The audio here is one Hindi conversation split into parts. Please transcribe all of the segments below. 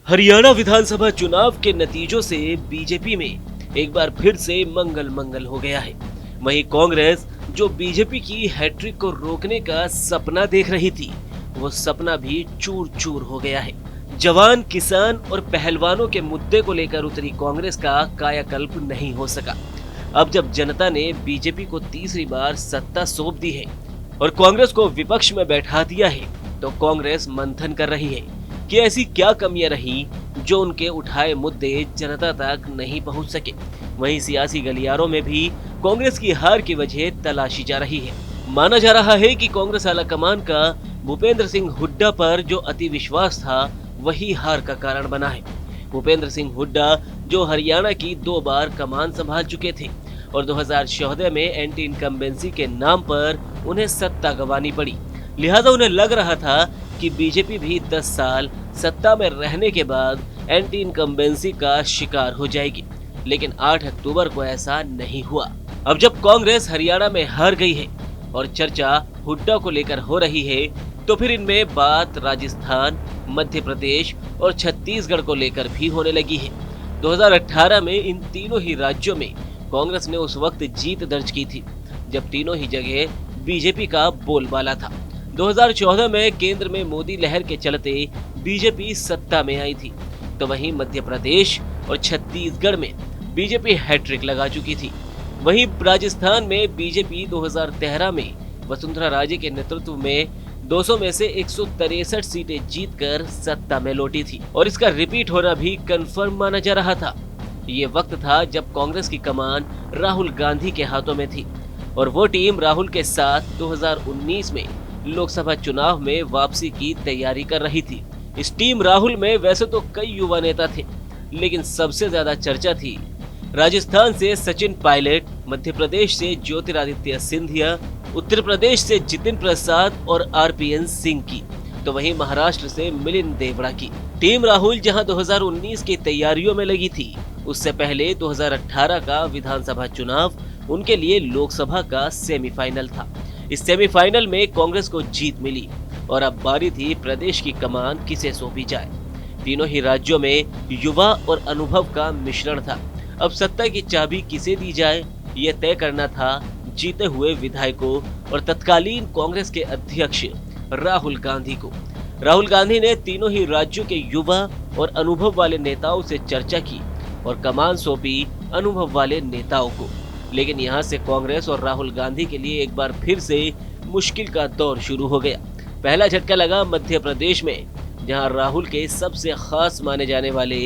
हरियाणा विधानसभा चुनाव के नतीजों से बीजेपी में एक बार फिर से मंगल मंगल हो गया है। वहीं कांग्रेस जो बीजेपी की हैट्रिक को रोकने का सपना देख रही थी, वो सपना भी चूर चूर हो गया है। जवान, किसान और पहलवानों के मुद्दे को लेकर उतरी कांग्रेस का कायाकल्प नहीं हो सका। अब जब जनता ने बीजेपी को तीसरी बार सत्ता सौंप दी है और कांग्रेस को विपक्ष में बैठा दिया है, तो कांग्रेस मंथन कर रही है कि ऐसी क्या कमियां रही जो उनके उठाए मुद्दे जनता तक नहीं पहुंच सके। वहीं सियासी गलियारों में भी कांग्रेस की हार की वजह तलाशी जा रही है। माना जा रहा है कि कांग्रेस आलाकमान का भूपेंद्र सिंह हुड्डा पर जो अति विश्वास था, वही हार का कारण बना है। भूपेंद्र सिंह हुड्डा जो हरियाणा की 2 बार कमान संभाल चुके थे और 2014 में एंटी इनकम्बेंसी के नाम पर उन्हें सत्ता गंवानी पड़ी, लिहाजा उन्हें लग रहा था कि बीजेपी भी 10 साल सत्ता में रहने के बाद एंटी इनकम्बेंसी का शिकार हो जाएगी। लेकिन 8 अक्टूबर को ऐसा नहीं हुआ। अब जब कांग्रेस हरियाणा में हार गई है और चर्चा हुड्डा को लेकर हो रही है, तो फिर इनमें बात राजस्थान, मध्य प्रदेश और छत्तीसगढ़ को लेकर भी होने लगी है। 2018 में इन तीनों ही राज्यों में कांग्रेस ने उस वक्त जीत दर्ज की थी जब तीनों ही जगह बीजेपी का बोलबाला था। 2014 में केंद्र में मोदी लहर के चलते बीजेपी सत्ता में आई थी, तो वहीं मध्य प्रदेश और छत्तीसगढ़ में बीजेपी हैट्रिक लगा चुकी थी। वहीं राजस्थान में बीजेपी 2013 में वसुंधरा राजे के नेतृत्व में 200 में से 163 सीटें जीतकर सत्ता में लौटी थी और इसका रिपीट होना भी कंफर्म माना जा रहा था। ये वक्त था जब कांग्रेस की कमान राहुल गांधी के हाथों में थी और वो टीम राहुल के साथ 2019 में लोकसभा चुनाव में वापसी की तैयारी कर रही थी। इस टीम राहुल में वैसे तो कई युवा नेता थे, लेकिन सबसे ज्यादा चर्चा थी राजस्थान से सचिन पायलट, मध्य प्रदेश से ज्योतिरादित्य सिंधिया, उत्तर प्रदेश से जितिन प्रसाद और आरपीएन सिंह की, तो वहीं महाराष्ट्र से मिलिंद देवड़ा की। टीम राहुल जहां 2019 की तैयारियों में लगी थी, उससे पहले 2018 का विधानसभा चुनाव उनके लिए लोकसभा का सेमीफाइनल था। इस सेमीफाइनल में कांग्रेस को जीत मिली और अब बारी थी प्रदेश की कमान किसे सौंपी जाए। तीनों ही राज्यों में युवा और अनुभव का मिश्रण था। अब सत्ता की चाबी किसे दी जाए, ये तय करना था जीते हुए विधायकों और तत्कालीन कांग्रेस के अध्यक्ष राहुल गांधी को। राहुल गांधी ने तीनों ही राज्यों के युवा और अनुभव वाले नेताओं से चर्चा की और कमान सौंपी अनुभव वाले नेताओं को। लेकिन यहाँ से कांग्रेस और राहुल गांधी के लिए एक बार फिर से मुश्किल का दौर शुरू हो गया। पहला झटका लगा मध्य प्रदेश में, जहां राहुल के सबसे खास माने जाने वाले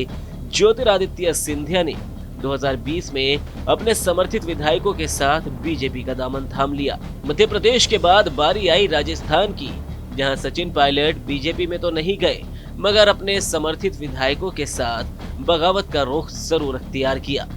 ज्योतिरादित्य सिंधिया ने 2020 में अपने समर्थित विधायकों के साथ बीजेपी का दामन थाम लिया। मध्य प्रदेश के बाद बारी आई राजस्थान की, जहां सचिन पायलट बीजेपी में तो नहीं गए, मगर अपने समर्थित विधायकों के साथ बगावत का रुख जरूर अख्तियार किया।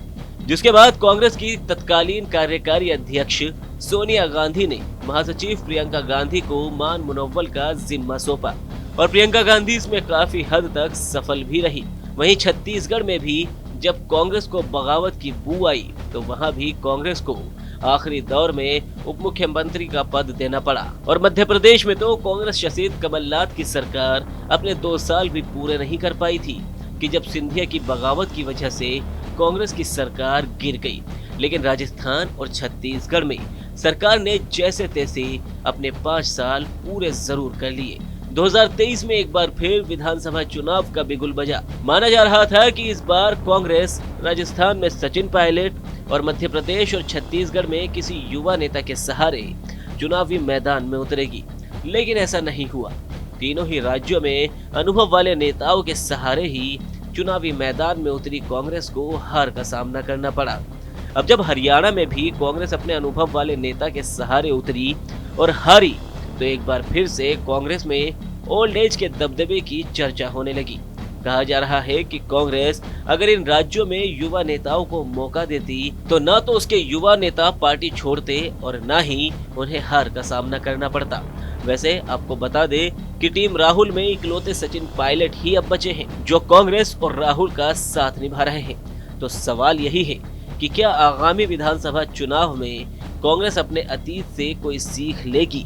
जिसके बाद कांग्रेस की तत्कालीन कार्यकारी अध्यक्ष सोनिया गांधी ने महासचिव प्रियंका गांधी को मान मुनव्वल का जिम्मा सौंपा और प्रियंका गांधी इसमें काफी हद तक सफल भी रही। वहीं छत्तीसगढ़ में भी जब कांग्रेस को बगावत की बू आई, तो वहां भी कांग्रेस को आखिरी दौर में उप मुख्यमंत्री का पद देना पड़ा और मध्य प्रदेश में तो कांग्रेस शासित कमलनाथ की सरकार अपने 2 साल भी पूरे नहीं कर पाई थी कि जब सिंधिया की बगावत की वजह से कांग्रेस की सरकार गिर गई। लेकिन राजस्थान और छत्तीसगढ़ में सरकार ने जैसे तैसे अपने 5 साल पूरे जरूर कर लिए। 2023 में एक बार फिर विधानसभा चुनाव का बिगुल बजा। माना जा रहा था कि इस बार कांग्रेस राजस्थान में सचिन पायलट और मध्य प्रदेश और छत्तीसगढ़ में किसी युवा नेता के सहारे चुनावी मैदान में उतरेगी, लेकिन ऐसा नहीं हुआ। तीनों ही राज्यों में अनुभव वाले नेताओं के सहारे ही चुनावी मैदान में उतरी कांग्रेस को हार का सामना करना पड़ा। अब जब हरियाणा में भी कांग्रेस अपने अनुभव वाले नेता के सहारे उतरी और हारी, तो एक बार फिर से कांग्रेस में ओल्ड एज के दबदबे की चर्चा होने लगी। कहा जा रहा है कि कांग्रेस अगर इन राज्यों में युवा नेताओं को मौका देती, तो न तो उसके युवा नेता पार्टी छोड़ते और न ही उन्हें हार का सामना करना पड़ता। वैसे आपको बता दें कि टीम राहुल में इकलौते सचिन पायलट ही अब बचे हैं जो कांग्रेस और राहुल का साथ निभा रहे हैं। तो सवाल यही है कि क्या आगामी विधानसभा चुनाव में कांग्रेस अपने अतीत से कोई सीख लेगी